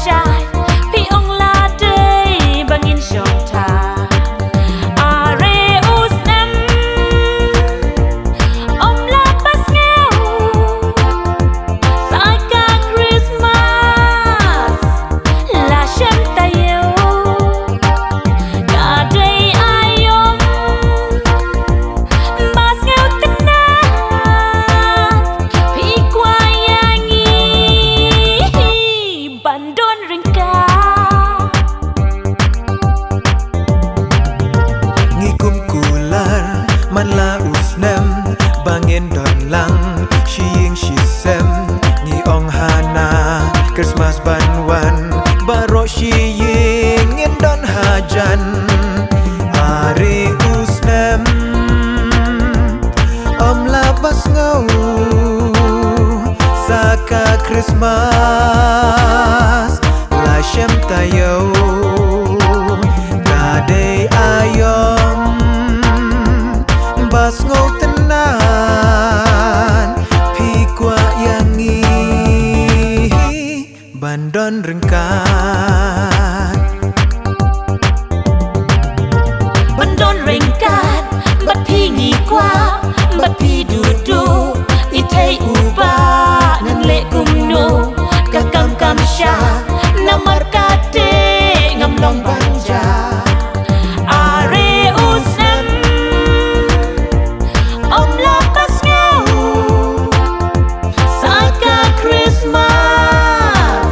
syai pi ong la day bangin shota are usnem om la pas ngeu saka Christmas la shem tayo ka day ayom bas ngeu tena pi kwa yangi bandon ringka ngikum kular man la usnem bangin don lang shiying shisem ni ong hana Christmas banwan baro shiying in don hajan ari usnem om labas ngau saka Christmas la shem tayo kadai ayom bas ngau tenan pi kwa yangi bandon rengkat bandon ringkat bat pi ngi kwa bat pi dudu ni thai uba nan le kumno ka kam sha namar kate ngam long banja are usem om la pas ngeu saka Christmas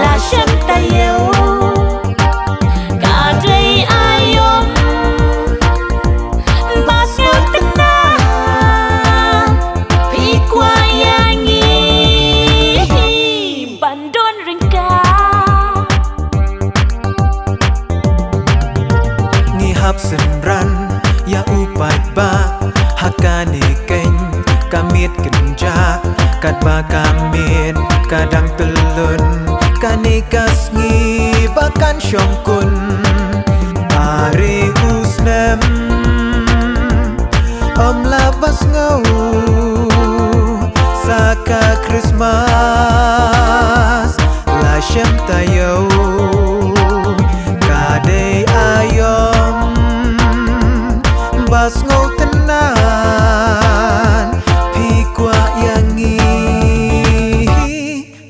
la shem tayo ka day ayom bas ngeu tenan pi kwa yangi bandon ringka ngihap senran ya upat ba hakane keng kamit kenja kat ba kamit kadang telun kane kasngi bakan syongkun are usnem om labas ngau saka Christmas la shem tayo kadai ayom bas ngau tenan pi kwa yangi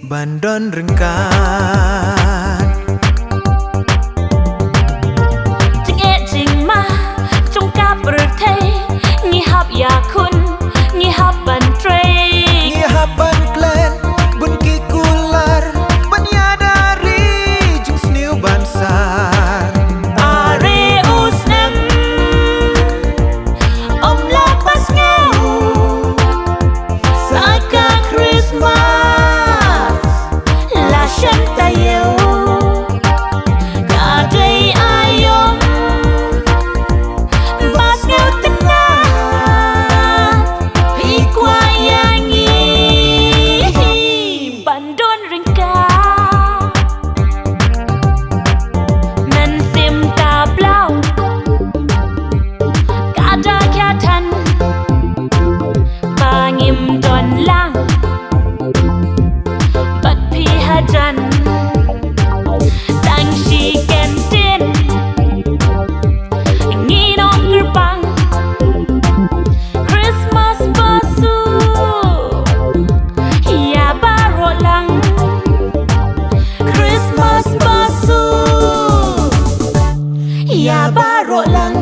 bandon rengkat Ting e ting ma trong ka birthday ngi hap ya kun ngi hap ban tray ngihapan klen bun ki kular banyadari jung sniu bansar are usnem om la pas ngeu saka Christmas la shem tayo ka day ayom bas ngeu tenan pi kwa yangi bandon ringka men sim ta blau kada kyatan bangim don lang bat pi hajan tang shi kentin nginong gerbang Christmas basu ya baro lang Christmas basu ya baro lang